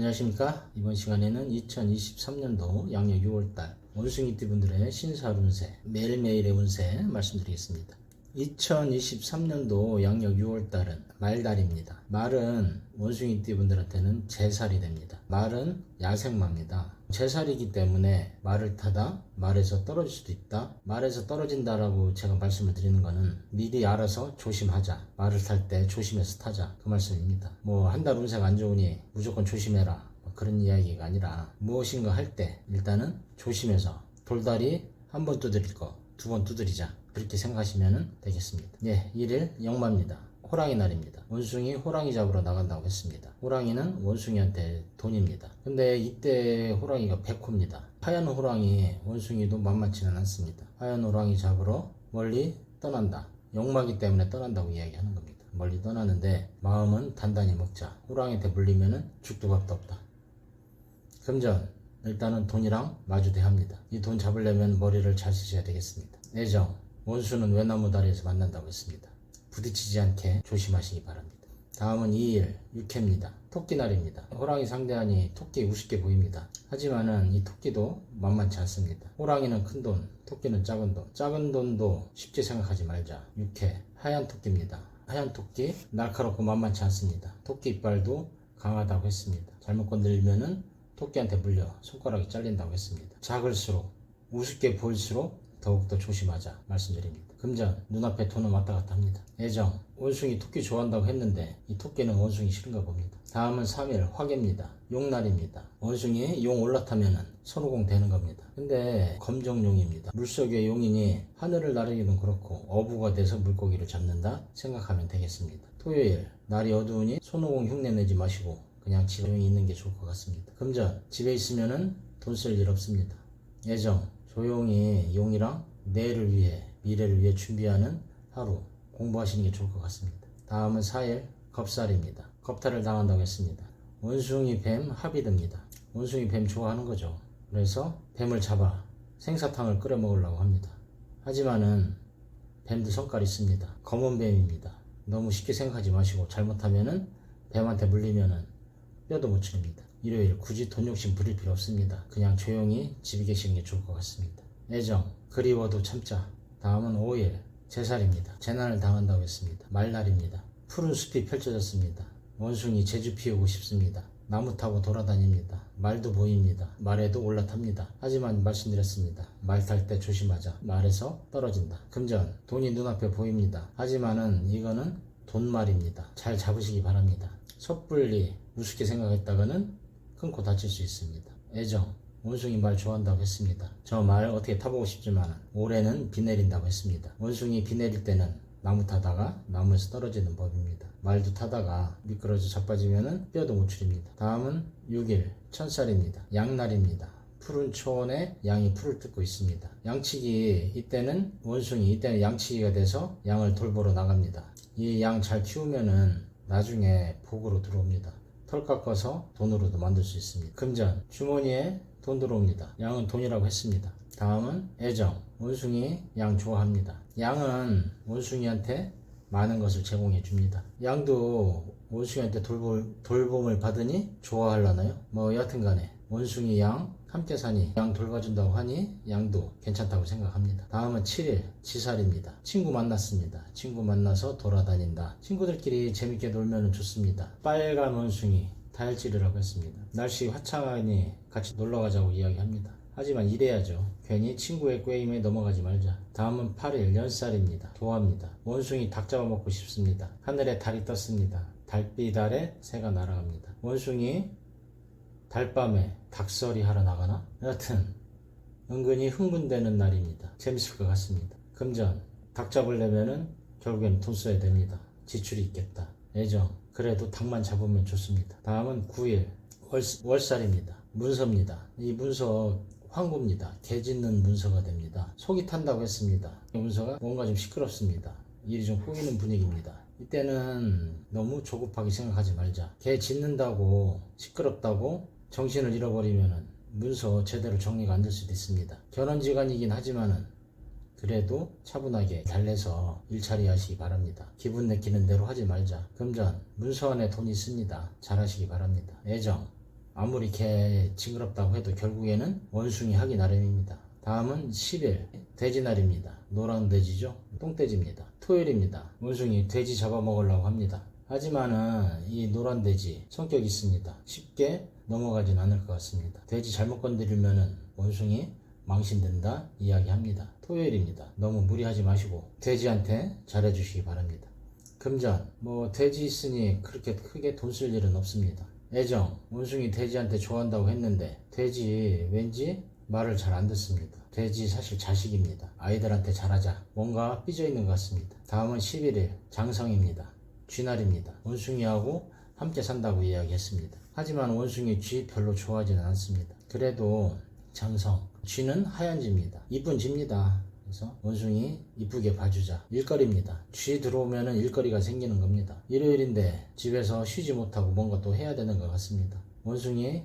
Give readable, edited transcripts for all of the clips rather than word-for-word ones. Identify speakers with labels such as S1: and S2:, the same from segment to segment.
S1: 안녕하십니까. 이번 시간에는 2023년도 양력 6월달 원숭이띠 분들의 신사월 운세, 매일매일의 운세 말씀드리겠습니다. 2023년도 양력 6월달은 말달입니다. 말은 원숭이띠 분들한테는 제살이 됩니다. 말은 야생마입니다. 제살이기 때문에 말을 타다 말에서 떨어질 수도 있다. 말에서 떨어진다라고 제가 말씀을 드리는 거는 미리 알아서 조심하자. 말을 탈 때 조심해서 타자. 그 말씀입니다. 뭐 한 달 운세가 안 좋으니 무조건 조심해라. 그런 이야기가 아니라 무엇인가 할 때 일단은 조심해서 돌다리 한 번 두드릴 거 두 번 두드리자. 그렇게 생각하시면 되겠습니다. 예, 1일 영마입니다. 호랑이 날입니다. 원숭이 호랑이 잡으러 나간다고 했습니다. 호랑이는 원숭이한테 돈입니다. 근데 이때 호랑이가 백호입니다. 하얀 호랑이 원숭이도 만만치는 않습니다. 하얀 호랑이 잡으러 멀리 떠난다. 영마기 때문에 떠난다고 이야기하는 겁니다. 멀리 떠나는데 마음은 단단히 먹자. 호랑이한테 물리면은 죽도 밥도 없다. 금전, 일단은 돈이랑 마주대야 합니다. 이 돈 잡으려면 머리를 잘 쓰셔야 되겠습니다. 애정, 원수는 외나무 다리에서 만난다고 했습니다. 부딪히지 않게 조심하시기 바랍니다. 다음은 2일 육회입니다. 토끼날입니다. 호랑이 상대하니 토끼 우습게 보입니다. 하지만은 이 토끼도 만만치 않습니다. 호랑이는 큰 돈, 토끼는 작은 돈. 작은 돈도 쉽게 생각하지 말자. 육회, 하얀 토끼입니다. 하얀 토끼 날카롭고 만만치 않습니다. 토끼 이빨도 강하다고 했습니다. 잘못 건드리면은 토끼한테 물려 손가락이 잘린다고 했습니다. 작을수록 우습게 보일수록 더욱더 조심하자 말씀드립니다. 금전, 눈앞에 돈은 왔다 갔다 합니다. 애정, 원숭이 토끼 좋아한다고 했는데 이 토끼는 원숭이 싫은가 봅니다. 다음은 3일 화개입니다. 용날입니다. 원숭이 용 올라타면은 손오공 되는 겁니다. 근데 검정용입니다. 물속의 용이니 하늘을 나르기는 그렇고 어부가 돼서 물고기를 잡는다 생각하면 되겠습니다. 토요일, 날이 어두우니 손오공 흉내 내지 마시고 그냥 집에 있는 게 좋을 것 같습니다. 금전, 집에 있으면은 돈 쓸 일 없습니다. 애정, 조용히 용이랑 내일을 위해 미래를 위해 준비하는 하루 공부하시는 게 좋을 것 같습니다. 다음은 4일 겁살입니다. 겁탈을 당한다고 했습니다. 원숭이 뱀 합이 됩니다. 원숭이 뱀 좋아하는 거죠. 그래서 뱀을 잡아 생사탕을 끓여 먹으려고 합니다. 하지만은 뱀도 성깔이 있습니다. 검은 뱀입니다. 너무 쉽게 생각하지 마시고 잘못하면은 뱀한테 물리면은 뼈도 못 추립니다. 일요일 굳이 돈 욕심 부릴 필요 없습니다. 그냥 조용히 집에 계시는 게 좋을 것 같습니다. 애정, 그리워도 참자. 다음은 5일 제살입니다. 재난을 당한다고 했습니다. 말날입니다. 푸른 숲이 펼쳐졌습니다. 원숭이 제주 피우고 싶습니다. 나무 타고 돌아다닙니다. 말도 보입니다. 말에도 올라탑니다. 하지만 말씀드렸습니다. 말 탈 때 조심하자. 말에서 떨어진다. 금전, 돈이 눈앞에 보입니다. 하지만은 이거는 돈말입니다. 잘 잡으시기 바랍니다. 섣불리 우습게 생각했다가는 큰 코 다칠 수 있습니다. 애정, 원숭이 말 좋아한다고 했습니다. 저 말 어떻게 타보고 싶지만 올해는 비 내린다고 했습니다. 원숭이 비 내릴 때는 나무 타다가 나무에서 떨어지는 법입니다. 말도 타다가 미끄러져 자빠지면은 뼈도 못 추립니다. 다음은 6일 천살입니다. 양날입니다. 푸른 초원에 양이 풀을 뜯고 있습니다. 양치기, 이때는 원숭이, 이때는 양치기가 돼서 양을 돌보러 나갑니다. 이 양 잘 키우면은 나중에 복으로 들어옵니다. 털 깎아서 돈으로도 만들 수 있습니다. 금전, 주머니에 돈 들어옵니다. 양은 돈이라고 했습니다. 다음은 애정, 원숭이 양 좋아합니다. 양은 원숭이한테 많은 것을 제공해 줍니다. 양도 원숭이한테 돌봄을 받으니 좋아하려나요? 뭐 여하튼간에 원숭이 양 함께 사니 양 돌봐준다고 하니 양도 괜찮다고 생각합니다. 다음은 7일 지살입니다. 친구 만났습니다. 친구 만나서 돌아다닌다. 친구들끼리 재밌게 놀면 좋습니다. 빨간 원숭이 다혈질이라고 했습니다. 날씨 화창하니 같이 놀러가자고 이야기합니다. 하지만 이래야죠. 괜히 친구의 꾀임에 넘어가지 말자. 다음은 8일 연살입니다. 도화입니다. 원숭이 닭 잡아먹고 싶습니다. 하늘에 달이 떴습니다. 달빛 아래 새가 날아갑니다. 원숭이 달밤에 닭설이 하러 나가나? 여하튼 은근히 흥분되는 날입니다. 재밌을 것 같습니다. 금전, 닭 잡으려면은 결국엔 돈 써야 됩니다. 지출이 있겠다. 애정, 그래도 닭만 잡으면 좋습니다. 다음은 9일 월살입니다. 문서입니다. 이 문서 황구입니다. 개 짖는 문서가 됩니다. 속이 탄다고 했습니다. 이 문서가 뭔가 좀 시끄럽습니다. 일이 좀 꼬이는 분위기입니다. 이때는 너무 조급하게 생각하지 말자. 개 짖는다고 시끄럽다고 정신을 잃어버리면 문서 제대로 정리가 안 될 수도 있습니다. 결혼지간이긴 하지만은 그래도 차분하게 달래서 일처리 하시기 바랍니다. 기분 내키는 대로 하지 말자. 금전, 문서 안에 돈이 있습니다. 잘 하시기 바랍니다. 애정, 아무리 개 징그럽다고 해도 결국에는 원숭이 하기 나름입니다. 다음은 10일 돼지날입니다. 노란 돼지죠. 똥돼지입니다. 토요일입니다. 원숭이 돼지 잡아먹으려고 합니다. 하지만은 이 노란 돼지 성격이 있습니다. 쉽게 넘어가진 않을 것 같습니다. 돼지 잘못 건드리면은 원숭이 망신된다 이야기합니다. 토요일입니다. 너무 무리하지 마시고 돼지한테 잘해주시기 바랍니다. 금전, 돼지 있으니 그렇게 크게 돈 쓸 일은 없습니다. 애정, 원숭이 돼지한테 좋아한다고 했는데 돼지 왠지 말을 잘 안 듣습니다. 돼지 사실 자식입니다. 아이들한테 잘하자. 뭔가 삐져있는 것 같습니다. 다음은 11일 장성입니다. 쥐날입니다. 원숭이하고 함께 산다고 이야기했습니다. 하지만 원숭이 쥐 별로 좋아하지는 않습니다. 그래도 장성, 쥐는 하얀 쥐입니다. 이쁜 쥐입니다. 그래서 원숭이 이쁘게 봐주자. 일거리입니다. 쥐 들어오면 일거리가 생기는 겁니다. 일요일인데 집에서 쉬지 못하고 뭔가 또 해야 되는 것 같습니다. 원숭이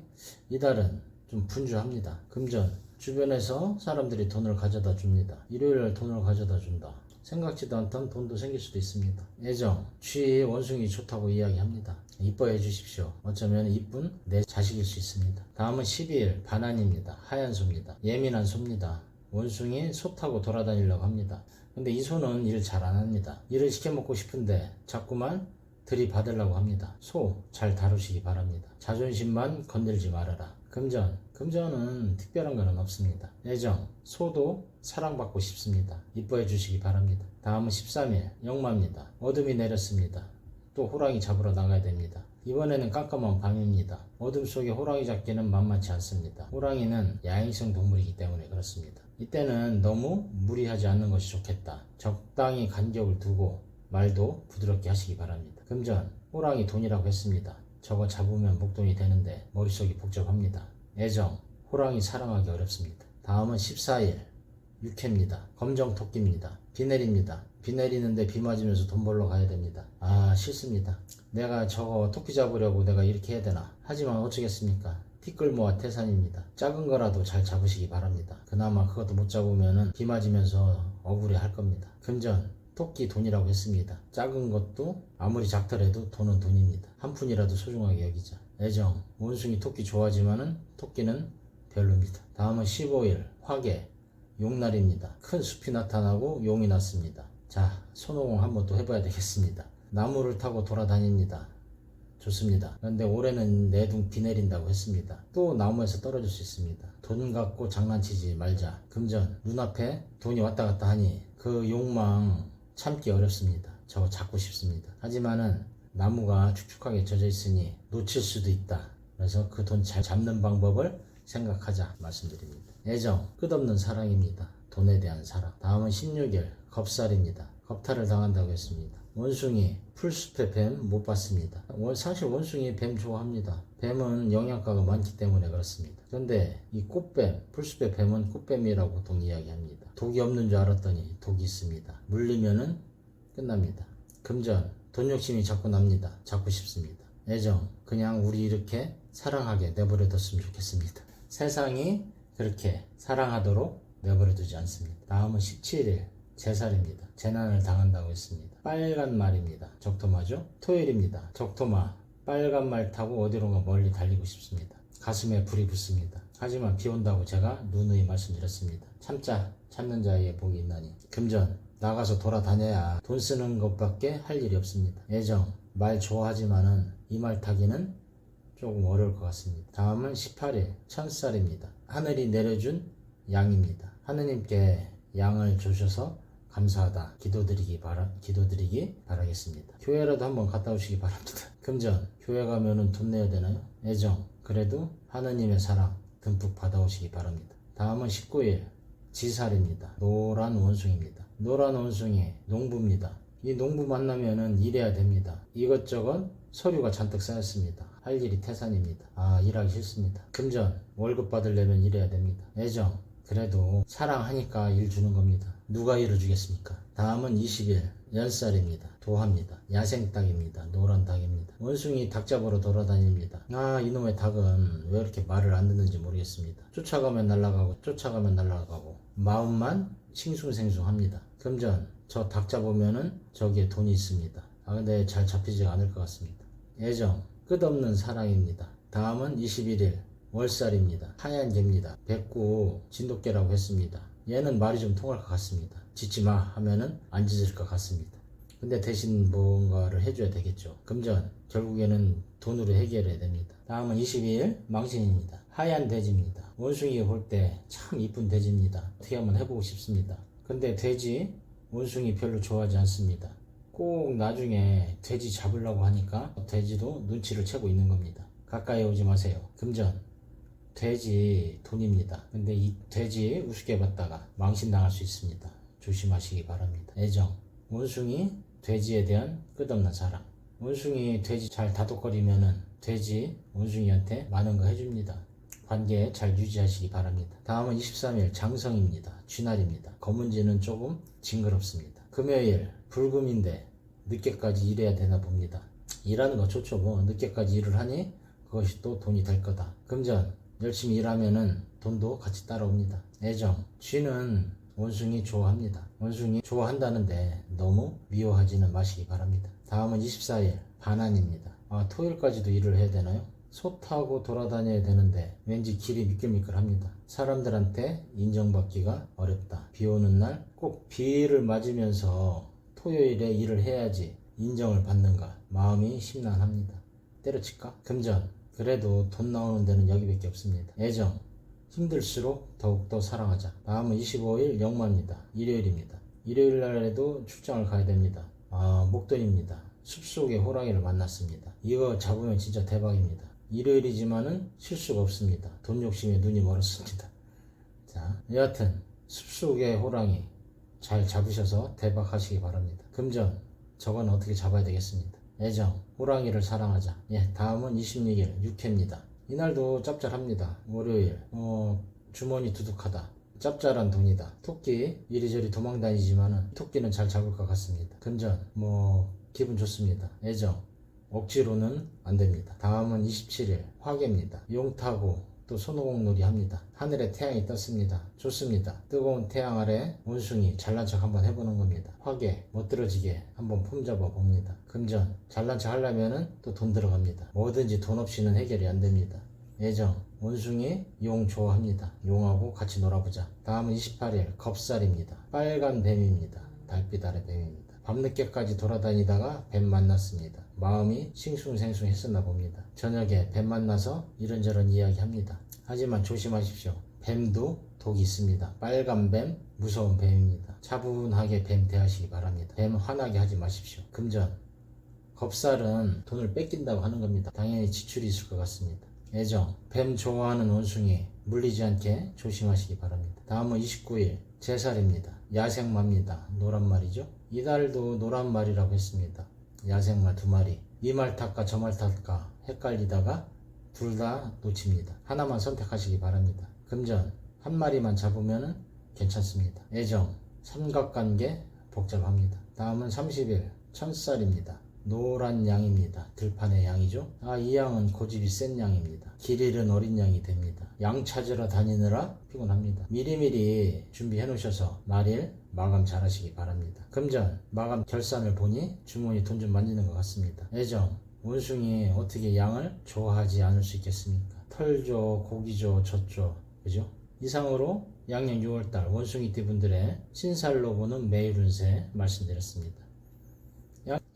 S1: 이달은 좀 분주합니다. 금전, 주변에서 사람들이 돈을 가져다 줍니다. 일요일날 돈을 가져다 준다. 생각지도 않던 돈도 생길 수도 있습니다. 애정, 쥐 원숭이 좋다고 이야기합니다. 이뻐해 주십시오. 어쩌면 이쁜 내 자식일 수 있습니다. 다음은 12일 반환입니다. 하얀 소입니다. 예민한 소입니다. 원숭이 소 타고 돌아다니려고 합니다. 근데 이 소는 일 잘 안 합니다. 일을 시켜먹고 싶은데 자꾸만 들이받으려고 합니다. 소 잘 다루시기 바랍니다. 자존심만 건들지 말아라. 금전, 금전은 특별한 것은 없습니다. 애정, 소도 사랑받고 싶습니다. 이뻐해 주시기 바랍니다. 다음은 13일 영마입니다. 어둠이 내렸습니다. 또 호랑이 잡으러 나가야 됩니다. 이번에는 깜깜한 밤입니다. 어둠 속에 호랑이 잡기는 만만치 않습니다. 호랑이는 야행성 동물이기 때문에 그렇습니다. 이때는 너무 무리하지 않는 것이 좋겠다. 적당히 간격을 두고 말도 부드럽게 하시기 바랍니다. 금전, 호랑이 돈이라고 했습니다. 저거 잡으면 목돈이 되는데 머릿속이 복잡합니다. 애정, 호랑이 사랑하기 어렵습니다. 다음은 14일 육회입니다. 검정토끼입니다. 비 내립니다. 비 내리는데 비 맞으면서 돈 벌러 가야 됩니다. 싫습니다. 내가 저거 토끼 잡으려고 내가 이렇게 해야 되나. 하지만 어쩌겠습니까. 티끌모아 태산입니다. 작은 거라도 잘 잡으시기 바랍니다. 그나마 그것도 못 잡으면 비 맞으면서 억울해 할 겁니다. 금전, 토끼 돈이라고 했습니다. 작은 것도 아무리 작더라도 돈은 돈입니다. 한 푼이라도 소중하게 여기자. 애정, 원숭이 토끼 좋아하지만은 토끼는 별로입니다. 다음은 15일 화개 용날입니다. 큰 숲이 나타나고 용이 났습니다. 자, 손오공 한번 또 해봐야 되겠습니다. 나무를 타고 돌아다닙니다. 좋습니다. 그런데 올해는 내둥 비 내린다고 했습니다. 또 나무에서 떨어질 수 있습니다. 돈 갖고 장난치지 말자. 금전, 눈앞에 돈이 왔다 갔다 하니 그 욕망 참기 어렵습니다. 저거 잡고 싶습니다. 하지만은 나무가 축축하게 젖어 있으니 놓칠 수도 있다. 그래서 그 돈 잘 잡는 방법을 생각하자 말씀드립니다. 애정, 끝없는 사랑입니다. 돈에 대한 사랑. 다음은 16일 겁살입니다. 겁탈을 당한다고 했습니다. 원숭이, 풀숲의 뱀 못 봤습니다. 사실 원숭이 뱀 좋아합니다. 뱀은 영양가가 많기 때문에 그렇습니다. 그런데 이 꽃뱀, 풀숲의 뱀은 꽃뱀이라고 보통 이야기합니다. 독이 없는 줄 알았더니 독이 있습니다. 물리면은 끝납니다. 금전, 돈 욕심이 자꾸 납니다. 잡고 싶습니다. 애정, 그냥 우리 이렇게 사랑하게 내버려뒀으면 좋겠습니다. 세상이 그렇게 사랑하도록 내버려두지 않습니다. 다음은 17일 제살입니다. 재난을 당한다고 했습니다. 빨간 말입니다. 적토마죠? 토요일입니다. 적토마, 빨간 말 타고 어디론가 멀리 달리고 싶습니다. 가슴에 불이 붙습니다. 하지만 비 온다고 제가 누누이 말씀드렸습니다. 참자, 참는 자에게 복이 있나니. 금전, 나가서 돌아다녀야 돈 쓰는 것밖에 할 일이 없습니다. 애정, 말 좋아하지만은 이 말 타기는 조금 어려울 것 같습니다. 다음은 18일 천살입니다. 하늘이 내려준 양입니다. 하느님께 양을 주셔서 감사하다 기도드리기 바라겠습니다. 교회라도 한번 갔다 오시기 바랍니다. 금전, 교회 가면은 돈 내야 되나요? 애정, 그래도 하느님의 사랑 듬뿍 받아오시기 바랍니다. 다음은 19일 지살입니다. 노란 원숭이입니다. 노란 원숭이 농부입니다. 이 농부 만나면은 일해야 됩니다. 이것저것 서류가 잔뜩 쌓였습니다. 할 일이 태산입니다. 일하기 싫습니다. 금전, 월급 받으려면 일해야 됩니다. 애정, 그래도 사랑하니까 일 주는 겁니다. 누가 일을 주겠습니까? 다음은 20일 연살입니다. 도합니다. 야생닭입니다. 노란 닭입니다. 원숭이 닭 잡으러 돌아다닙니다. 이놈의 닭은 왜 이렇게 말을 안 듣는지 모르겠습니다. 쫓아가면 날아가고 마음만 싱숭생숭합니다. 금전, 저 닭 잡으면은 저기에 돈이 있습니다. 근데 잘 잡히지 않을 것 같습니다. 애정, 끝없는 사랑입니다. 다음은 21일 월살입니다. 하얀 개입니다. 백구 진돗개라고 했습니다. 얘는 말이 좀 통할 것 같습니다. 짖지마 하면은 안 짖을 것 같습니다. 근데 대신 뭔가를 해줘야 되겠죠. 금전 결국에는 돈으로 해결해야 됩니다. 다음은 22일 망신입니다. 하얀 돼지입니다. 원숭이가 볼 때 참 이쁜 돼지입니다. 어떻게 한번 해보고 싶습니다. 근데 돼지 원숭이 별로 좋아하지 않습니다. 꼭 나중에 돼지 잡으려고 하니까 돼지도 눈치를 채고 있는 겁니다. 가까이 오지 마세요. 금전 돼지 돈입니다. 근데 이 돼지 우습게 봤다가 망신당할 수 있습니다. 조심하시기 바랍니다. 애정 원숭이 돼지에 대한 끝없는 사랑. 원숭이 돼지 잘 다독거리면은 돼지 원숭이한테 많은 거 해줍니다. 관계 잘 유지하시기 바랍니다. 다음은 23일 장성입니다. 쥐날입니다. 검은지는 조금 징그럽습니다. 금요일 불금인데 늦게까지 일해야 되나 봅니다. 일하는 거 좋죠. 뭐 늦게까지 일을 하니 그것이 또 돈이 될 거다. 금전 열심히 일하면은 돈도 같이 따라옵니다. 애정 쥐는 원숭이 좋아합니다. 원숭이 좋아한다는데 너무 미워하지는 마시기 바랍니다. 다음은 24일 반환입니다. 토요일까지도 일을 해야 되나요? 소 타고 돌아다녀야 되는데 왠지 길이 미끌미끌합니다. 사람들한테 인정받기가 어렵다. 비 오는 날 꼭 비를 맞으면서 토요일에 일을 해야지 인정을 받는가 마음이 심란합니다. 때려칠까? 금전 그래도 돈 나오는 데는 여기밖에 없습니다. 애정 힘들수록 더욱더 사랑하자. 다음은 25일 영마입니다. 일요일입니다. 일요일 날에도 출장을 가야 됩니다. 목돈입니다. 숲속의 호랑이를 만났습니다. 이거 잡으면 진짜 대박입니다. 일요일이지만은 실수가 없습니다. 돈 욕심에 눈이 멀었습니다. 자, 여하튼 숲속의 호랑이 잘 잡으셔서 대박 하시기 바랍니다. 금전 저건 어떻게 잡아야 되겠습니다. 애정 호랑이를 사랑하자. 다음은 26일 육회입니다. 이날도 짭짤합니다. 월요일 주머니 두둑하다. 짭짤한 돈이다. 토끼 이리저리 도망다니지만은 토끼는 잘 잡을 것 같습니다. 금전 기분 좋습니다. 애정 억지로는 안됩니다. 다음은 27일 화개입니다. 용 타고 또 손오공놀이 합니다. 하늘에 태양이 떴습니다. 좋습니다. 뜨거운 태양 아래 원숭이 잘난 척 한번 해보는 겁니다. 화개 멋들어지게 한번 폼 잡아 봅니다. 금전 잘난 척 하려면은 또 돈 들어갑니다. 뭐든지 돈 없이는 해결이 안됩니다. 애정 원숭이 용 좋아합니다. 용하고 같이 놀아보자. 다음은 28일 겁살입니다. 빨간 뱀입니다. 달빛 아래 뱀입니다. 밤늦게까지 돌아다니다가 뱀 만났습니다. 마음이 싱숭생숭 했었나 봅니다. 저녁에 뱀 만나서 이런저런 이야기합니다. 하지만 조심하십시오. 뱀도 독이 있습니다. 빨간 뱀 무서운 뱀입니다. 차분하게 뱀 대하시기 바랍니다. 뱀 화나게 하지 마십시오. 금전 겁살은 돈을 뺏긴다고 하는 겁니다. 당연히 지출이 있을 것 같습니다. 애정 뱀 좋아하는 원숭이 물리지 않게 조심하시기 바랍니다. 다음은 29일 제살입니다. 야생마입니다. 노란 말이죠. 이달도 노란 말이라고 했습니다. 야생마 2마리. 이 말 탓과 저 말 탓과 헷갈리다가 둘 다 놓칩니다. 하나만 선택하시기 바랍니다. 금전 한 마리만 잡으면 괜찮습니다. 애정 삼각관계 복잡합니다. 다음은 30일 천살입니다. 노란 양입니다. 들판의 양이죠. 이 양은 고집이 센 양입니다. 길 잃은 어린 양이 됩니다. 양 찾으러 다니느라 피곤합니다. 미리미리 준비해 놓으셔서 말일 마감 잘 하시기 바랍니다. 금전 마감 결산을 보니 주머니 돈 좀 만지는 것 같습니다. 애정 원숭이 어떻게 양을 좋아하지 않을 수 있겠습니까? 털죠 고기죠 젖죠 그죠? 이상으로 양력 6월달 원숭이띠 분들의 신살로 보는 매일 운세 말씀드렸습니다.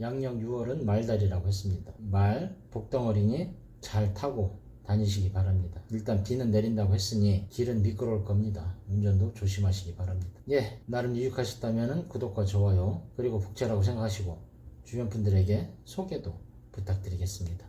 S1: 양력 6월은 말달이라고 했습니다. 말 복덩어리니 잘 타고 다니시기 바랍니다. 일단 비는 내린다고 했으니 길은 미끄러울 겁니다. 운전도 조심하시기 바랍니다. 나름 유익하셨다면 구독과 좋아요 그리고 복제라고 생각하시고 주변 분들에게 소개도 부탁드리겠습니다.